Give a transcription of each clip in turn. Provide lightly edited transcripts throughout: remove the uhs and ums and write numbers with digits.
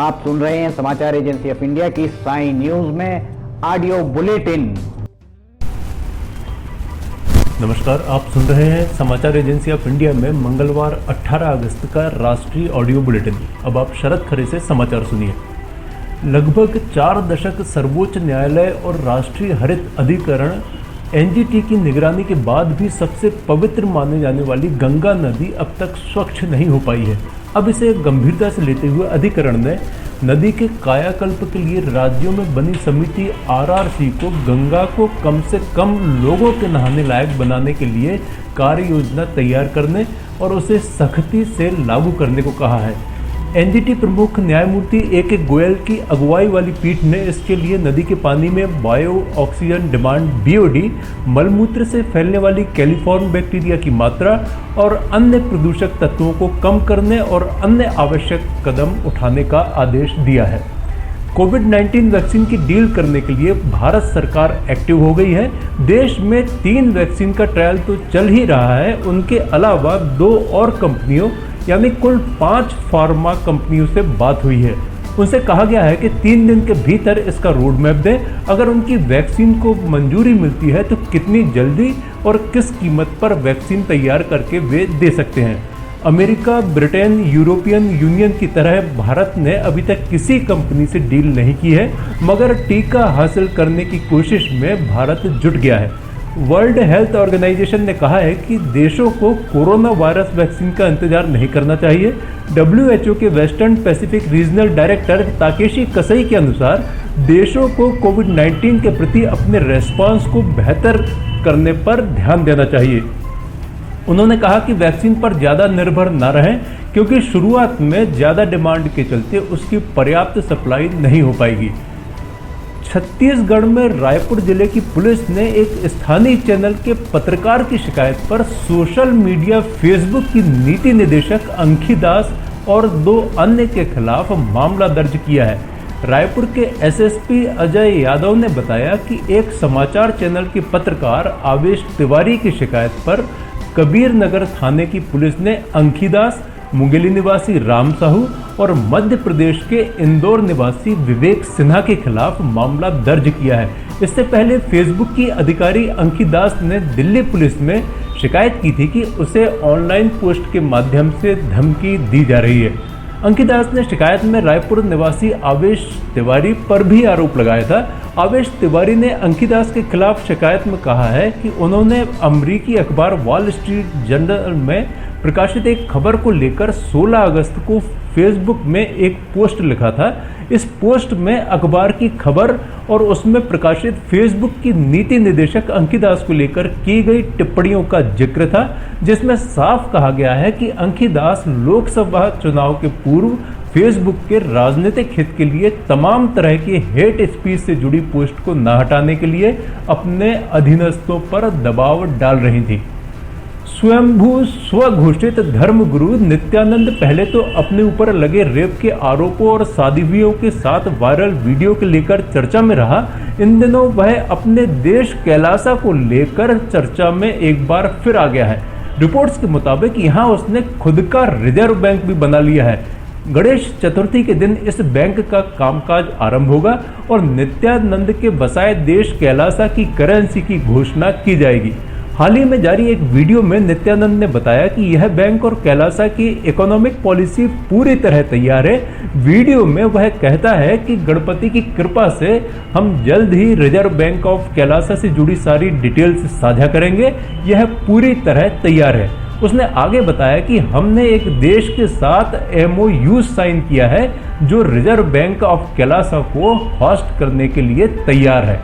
आप सुन रहे हैं समाचार एजेंसी ऑफ इंडिया की साई न्यूज में ऑडियो बुलेटिन। नमस्कार, आप सुन रहे हैं समाचार एजेंसी ऑफ इंडिया में मंगलवार 18 अगस्त का राष्ट्रीय ऑडियो बुलेटिन। अब आप शरद खरे से समाचार सुनिए। लगभग 4 दशक सर्वोच्च न्यायालय और राष्ट्रीय हरित अधिकरण एनजीटी की निगरानी के बाद भी सबसे पवित्र माने जाने वाली गंगा नदी अब तक स्वच्छ नहीं हो पाई है। अब इसे गंभीरता से लेते हुए अधिकरण ने नदी के कायाकल्प के लिए राज्यों में बनी समिति आरआरसी को गंगा को कम से कम लोगों के नहाने लायक बनाने के लिए कार्य योजना तैयार करने और उसे सख्ती से लागू करने को कहा है। एनजीटी प्रमुख न्यायमूर्ति ए.के. गोयल की अगुवाई वाली पीठ ने इसके लिए नदी के पानी में बायो ऑक्सीजन डिमांड बीओडी, मलमूत्र से फैलने वाली कैलिफॉर्म बैक्टीरिया की मात्रा और अन्य प्रदूषक तत्वों को कम करने और अन्य आवश्यक कदम उठाने का आदेश दिया है। कोविड-19 वैक्सीन की डील करने के लिए भारत सरकार एक्टिव हो गई है। देश में 3 वैक्सीन का ट्रायल तो चल ही रहा है, उनके अलावा 2 और कंपनियों यानी कुल 5 फार्मा कंपनियों से बात हुई है। उनसे कहा गया है कि 3 दिन के भीतर इसका रोड मैप दें। अगर उनकी वैक्सीन को मंजूरी मिलती है तो कितनी जल्दी और किस कीमत पर वैक्सीन तैयार करके वे दे सकते हैं। अमेरिका, ब्रिटेन, यूरोपियन यूनियन की तरह भारत ने अभी तक किसी कंपनी से डील नहीं की है, मगर टीका हासिल करने की कोशिश में भारत जुट गया है। वर्ल्ड हेल्थ ऑर्गेनाइजेशन ने कहा है कि देशों को कोरोना वायरस वैक्सीन का इंतजार नहीं करना चाहिए। WHO के western pacific regional director Takeshi Kasai के अनुसार देशों को कोविड-19 के प्रति अपने रेस्पॉन्स को बेहतर करने पर ध्यान देना चाहिए। उन्होंने कहा कि वैक्सीन पर ज़्यादा निर्भर न रहें, क्योंकि शुरुआत में ज़्यादा डिमांड के चलते उसकी पर्याप्त सप्लाई नहीं हो पाएगी। छत्तीसगढ़ में रायपुर जिले की पुलिस ने एक स्थानीय चैनल के पत्रकार की शिकायत पर सोशल मीडिया फेसबुक की नीति निदेशक अंखी दास और 2 अन्य के खिलाफ मामला दर्ज किया है। रायपुर के एसएसपी अजय यादव ने बताया कि एक समाचार चैनल के पत्रकार आवेश तिवारी की शिकायत पर कबीर नगर थाने की पुलिस ने अंखी दास, मुंगेली निवासी राम साहू और मध्य प्रदेश के इंदौर निवासी विवेक सिन्हा के खिलाफ मामला दर्ज किया है। इससे पहले फेसबुक की अधिकारी अंखी दास ने दिल्ली पुलिस में शिकायत की थी कि उसे ऑनलाइन पोस्ट के माध्यम से धमकी दी जा रही है। अंखी दास ने शिकायत में रायपुर निवासी आवेश तिवारी पर भी आरोप लगाया था। आवेश तिवारी ने अंखी दास के खिलाफ शिकायत में कहा है कि उन्होंने अमरीकी अखबार वॉल स्ट्रीट जर्नल में प्रकाशित एक खबर को लेकर 16 अगस्त को फेसबुक में एक पोस्ट लिखा था। इस पोस्ट में अखबार की खबर और उसमें प्रकाशित फेसबुक की नीति निदेशक अंखी दास को लेकर की गई टिप्पणियों का जिक्र था, जिसमें साफ कहा गया है कि अंखी दास लोकसभा चुनाव के पूर्व फेसबुक के राजनीतिक हित के लिए तमाम तरह की हेट स्पीच से जुड़ी पोस्ट को न हटाने के लिए अपने अधीनस्थों पर दबाव डाल रही थी। स्वयंभू स्वघोषित धर्मगुरु नित्यानंद पहले तो अपने ऊपर लगे रेप के आरोपों और शादीवियों के साथ वायरल वीडियो के लेकर चर्चा में रहा। इन दिनों वह अपने देश कैलासा को लेकर चर्चा में एक बार फिर आ गया है। रिपोर्ट्स के मुताबिक यहाँ उसने खुद का रिजर्व बैंक भी बना लिया है। गणेश चतुर्थी के दिन इस बैंक का कामकाज आरंभ होगा और नित्यानंद के बसाए देश कैलासा की करेंसी की घोषणा की जाएगी। हाल ही में जारी एक वीडियो में नित्यानंद ने बताया कि यह बैंक और कैलासा की इकोनॉमिक पॉलिसी पूरी तरह तैयार है। वीडियो में वह कहता है कि गणपति की कृपा से हम जल्द ही रिजर्व बैंक ऑफ कैलासा से जुड़ी सारी डिटेल्स साझा करेंगे, यह पूरी तरह तैयार है। उसने आगे बताया कि हमने एक देश के साथ MOU साइन किया है जो रिजर्व बैंक ऑफ कैलासा को होस्ट करने के लिए तैयार है।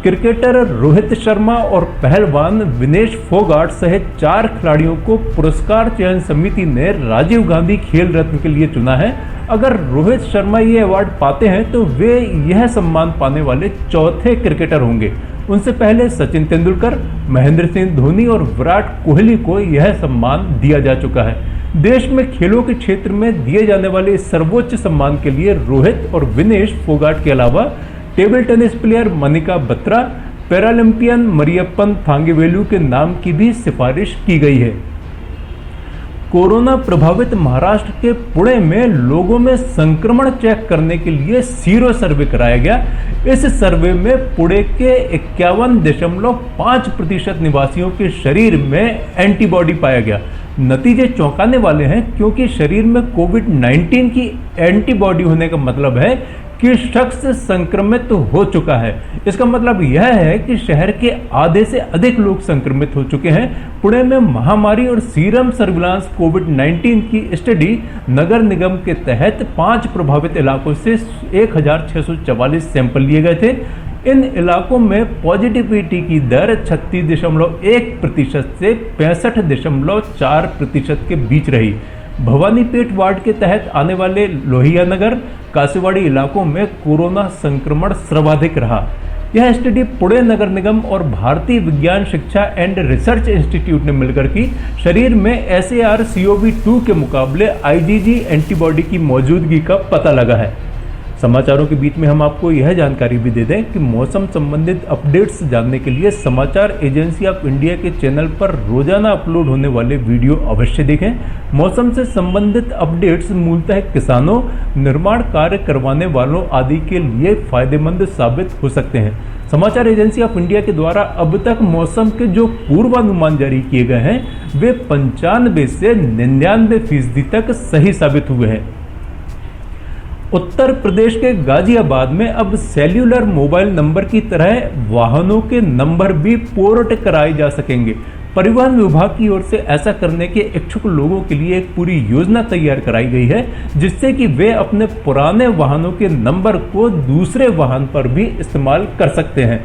क्रिकेटर रोहित शर्मा और पहलवान विनेश फोगाट सहित 4 खिलाड़ियों को पुरस्कार चयन समिति ने राजीव गांधी खेल रत्न के लिए चुना है। अगर रोहित शर्मा ये अवार्ड पाते हैं तो वे यह सम्मान पाने वाले 4थे क्रिकेटर होंगे। उनसे पहले सचिन तेंदुलकर, महेंद्र सिंह धोनी और विराट कोहली को यह सम्मान दिया जा चुका है। देश में खेलों के क्षेत्र में दिए जाने वाले सर्वोच्च सम्मान के लिए रोहित और विनेश फोगाट के अलावा table tennis player Manika Batra, paralympian Mariyappan Thangavelu के नाम की भी सिफारिश की गई है। कोरोना प्रभावित महाराष्ट्र के पुणे में लोगों में संक्रमण चेक करने के लिए सीरो सर्वे कराया गया। इस सर्वे में पुणे के 51.5% निवासियों के शरीर में एंटीबॉडी पाया गया। नतीजे चौंकाने वाले हैं, क्योंकि शरीर में कोविड-19 की एंटीबॉडी होने का मतलब है कि शख्स संक्रमित हो चुका है। इसका मतलब यह है कि शहर के आधे से अधिक लोग संक्रमित हो चुके हैं। पुणे में महामारी और सीरम सर्विलांस कोविड-19 की स्टडी नगर निगम के तहत 5 प्रभावित इलाकों से 1644 सैंपल लिए गए थे। इन इलाकों में पॉजिटिविटी की दर 36.1% से 65.4% के बीच रही। भवानीपेट वार्ड के तहत आने वाले लोहिया नगर, कासीवाड़ी इलाकों में कोरोना संक्रमण सर्वाधिक रहा। यह स्टडी पुणे नगर निगम और भारतीय विज्ञान शिक्षा एंड रिसर्च इंस्टीट्यूट ने मिलकर की। शरीर में SARS-CoV-2 के मुकाबले IgG एंटीबॉडी की मौजूदगी का पता लगा है। समाचारों के बीच में हम आपको यह जानकारी भी दे दें कि मौसम संबंधित अपडेट्स जानने के लिए समाचार एजेंसी ऑफ इंडिया के चैनल पर रोजाना अपलोड होने वाले वीडियो अवश्य देखें। मौसम से संबंधित अपडेट्स मूलतः किसानों, निर्माण कार्य करवाने वालों आदि के लिए फायदेमंद साबित हो सकते हैं। समाचार एजेंसी ऑफ इंडिया के द्वारा अब तक मौसम के जो पूर्वानुमान जारी किए गए हैं वे 95 से 99% तक सही साबित हुए हैं। उत्तर प्रदेश के गाजियाबाद में अब सेल्यूलर मोबाइल नंबर की तरह वाहनों के नंबर भी पोर्ट कराए जा सकेंगे। परिवहन विभाग की ओर से ऐसा करने के इच्छुक लोगों के लिए एक पूरी योजना तैयार कराई गई है, जिससे कि वे अपने पुराने वाहनों के नंबर को दूसरे वाहन पर भी इस्तेमाल कर सकते हैं।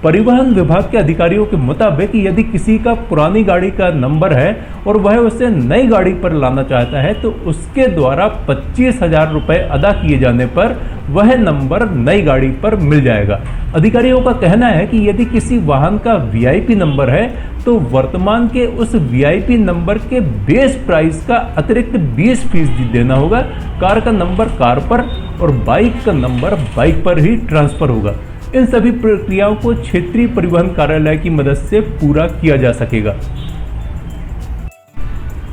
परिवहन विभाग के अधिकारियों के मुताबिक यदि किसी का पुरानी गाड़ी का नंबर है और वह उसे नई गाड़ी पर लाना चाहता है तो उसके द्वारा 25,000 रुपये अदा किए जाने पर वह नंबर नई गाड़ी पर मिल जाएगा। अधिकारियों का कहना है कि यदि किसी वाहन का VIP नंबर है तो वर्तमान के उस VIP नंबर के बेस प्राइस का अतिरिक्त 20% देना होगा। कार का नंबर कार पर और बाइक का नंबर बाइक पर ही ट्रांसफर होगा। इन सभी प्रक्रियाओं को क्षेत्रीय परिवहन कार्यालय की मदद से पूरा किया जा सकेगा।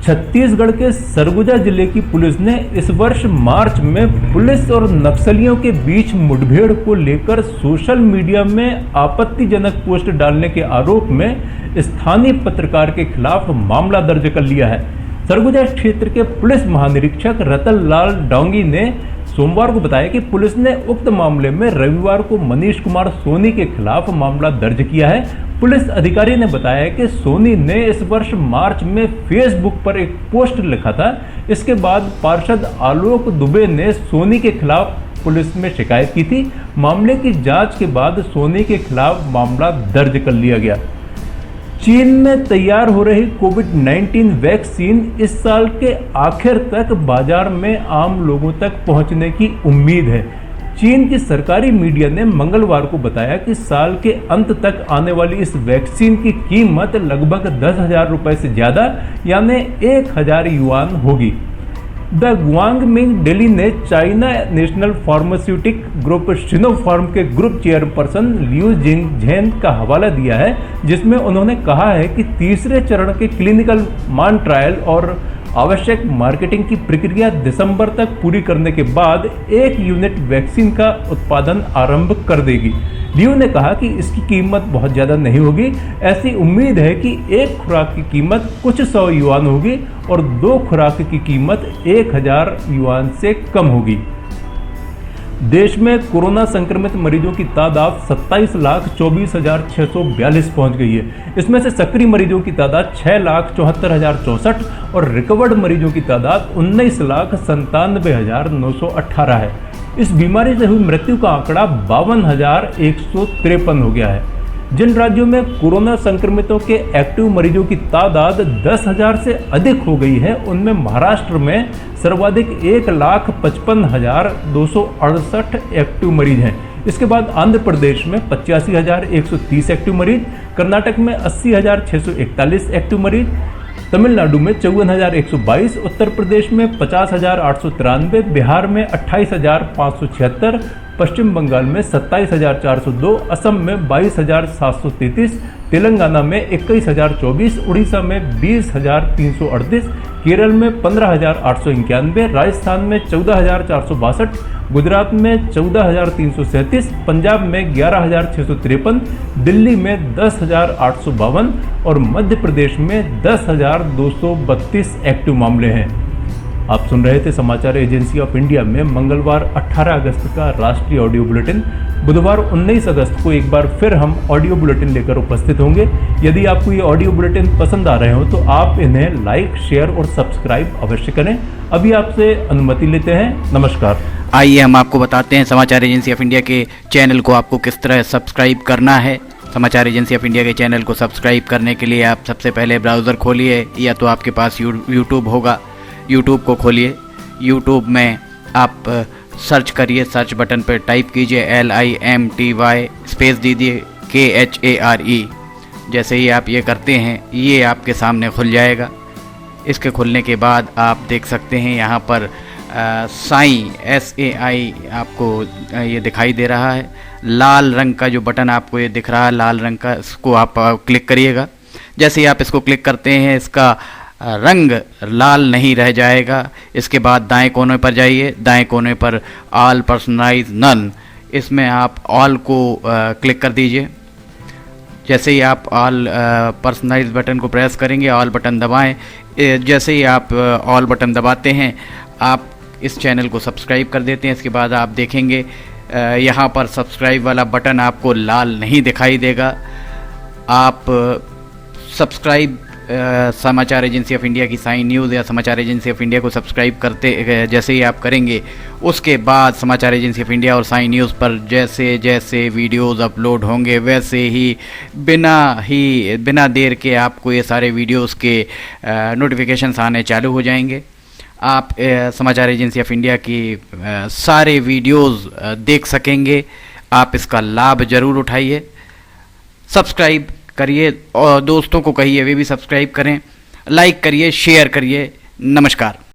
छत्तीसगढ़ के सरगुजा जिले की पुलिस ने इस वर्ष मार्च में पुलिस और नक्सलियों के बीच मुठभेड़ को लेकर सोशल मीडिया में आपत्तिजनक पोस्ट डालने के आरोप में स्थानीय पत्रकार के खिलाफ मामला दर्ज कर लिया है। सरगुजा क्षेत्र के पुलिस महानिरीक्षक रतन लाल डोंगी ने सोमवार को बताया कि पुलिस ने उक्त मामले में रविवार को मनीष कुमार सोनी के खिलाफ मामला दर्ज किया है। पुलिस अधिकारी ने बताया कि सोनी ने इस वर्ष मार्च में फेसबुक पर एक पोस्ट लिखा था। इसके बाद पार्षद आलोक दुबे ने सोनी के खिलाफ पुलिस में शिकायत की थी। मामले की जांच के बाद सोनी के खिलाफ मामला दर्ज कर लिया गया। चीन में तैयार हो रही कोविड-19 वैक्सीन इस साल के आखिर तक बाजार में आम लोगों तक पहुंचने की उम्मीद है। चीन की सरकारी मीडिया ने मंगलवार को बताया कि साल के अंत तक आने वाली इस वैक्सीन की कीमत लगभग 10,000 रुपये से ज़्यादा यानी 1,000 युआन होगी। द गुआंगमिंग डेली ने China national pharmaceutic group Sinopharm के ग्रुप चेयरपर्सन लियू जिंगझेन का हवाला दिया है, जिसमें उन्होंने कहा है कि तीसरे चरण के क्लिनिकल मान ट्रायल और आवश्यक मार्केटिंग की प्रक्रिया दिसंबर तक पूरी करने के बाद 1 यूनिट वैक्सीन का उत्पादन आरंभ कर देगी। लियू ने कहा कि इसकी कीमत बहुत ज़्यादा नहीं होगी। ऐसी उम्मीद है कि एक खुराक की कीमत कुछ 100 युआन होगी और 2 खुराक की कीमत 1,000 युआन से कम होगी। देश में कोरोना संक्रमित मरीजों की तादाद 27,24,642 पहुंच गई है। इसमें से सक्रिय मरीजों की तादाद 6,74,064 और रिकवर्ड मरीजों की तादाद 19,97,918 है। इस बीमारी से हुई मृत्यु का आंकड़ा 52,153 हो गया है। जिन राज्यों में कोरोना संक्रमितों के एक्टिव मरीजों की तादाद 10,000 से अधिक हो गई है, उनमें महाराष्ट्र में सर्वाधिक 1,55,268 एक्टिव मरीज हैं। इसके बाद आंध्र प्रदेश में 85,130 एक्टिव मरीज, कर्नाटक में 80,641 एक्टिव मरीज, तमिलनाडु में 54,122, उत्तर प्रदेश में 50,893, बिहार में 28,576, पश्चिम बंगाल में 27,402, असम में 22,733, तेलंगाना में 21,024, उड़ीसा में 20,338, केरल में 15,891, राजस्थान में 14,462, गुजरात में 14,337, पंजाब में 11,653, दिल्ली में 10,852 और मध्य प्रदेश में 10,232 एक्टिव मामले हैं। आप सुन रहे थे समाचार एजेंसी ऑफ इंडिया में मंगलवार 18 अगस्त का राष्ट्रीय ऑडियो बुलेटिन। बुधवार 19 अगस्त को एक बार फिर हम ऑडियो बुलेटिन लेकर उपस्थित होंगे। यदि आपको ये ऑडियो बुलेटिन पसंद आ रहे हो तो आप इन्हें लाइक, शेयर और सब्सक्राइब अवश्य करें। अभी आपसे अनुमति लेते हैं। नमस्कार। आइए हम आपको बताते हैं समाचार एजेंसी ऑफ इंडिया के चैनल को आपको किस तरह सब्सक्राइब करना है। समाचार एजेंसी ऑफ इंडिया के चैनल को सब्सक्राइब करने के लिए आप सबसे पहले ब्राउज़र खोलिए, या तो आपके पास यूट्यूब होगा, यूट्यूब को खोलिए। यूट्यूब में आप सर्च करिए, सर्च बटन पर टाइप कीजिए LIMTY स्पेस दीजिए KHARE। जैसे ही आप ये करते हैं ये आपके सामने खुल जाएगा। इसके खुलने के बाद आप देख सकते हैं यहाँ पर साई SAI आपको ये दिखाई दे रहा है। लाल रंग का जो बटन आपको ये दिख रहा है लाल रंग का, इसको आप क्लिक करिएगा। जैसे ही आप इसको क्लिक करते हैं इसका रंग लाल नहीं रह जाएगा। इसके बाद दाएं कोने पर जाइए, दाएं कोने पर ऑल पर्सनलाइज नन, इसमें आप ऑल को क्लिक कर दीजिए। जैसे ही आप ऑल पर्सनलाइज बटन को प्रेस करेंगे, ऑल बटन दबाएं। जैसे ही आप ऑल बटन दबाते हैं आप इस चैनल को सब्सक्राइब कर देते हैं। इसके बाद आप देखेंगे यहाँ पर सब्सक्राइब वाला बटन आपको लाल नहीं दिखाई देगा। आप सब्सक्राइब समाचार एजेंसी ऑफ इंडिया की साइन न्यूज़ या समाचार एजेंसी ऑफ इंडिया को सब्सक्राइब करते जैसे ही आप करेंगे, उसके बाद समाचार एजेंसी ऑफ इंडिया और साइन न्यूज़ पर जैसे जैसे वीडियोस अपलोड होंगे वैसे ही बिना देर के आपको ये सारे वीडियोस के नोटिफिकेशंस आने चालू हो जाएंगे। आप समाचार एजेंसी ऑफ इंडिया की सारे वीडियोस देख सकेंगे। आप इसका लाभ ज़रूर उठाइए। सब्सक्राइब करिए और दोस्तों को कहिए वे भी सब्सक्राइब करें। लाइक करिए, शेयर करिए। नमस्कार।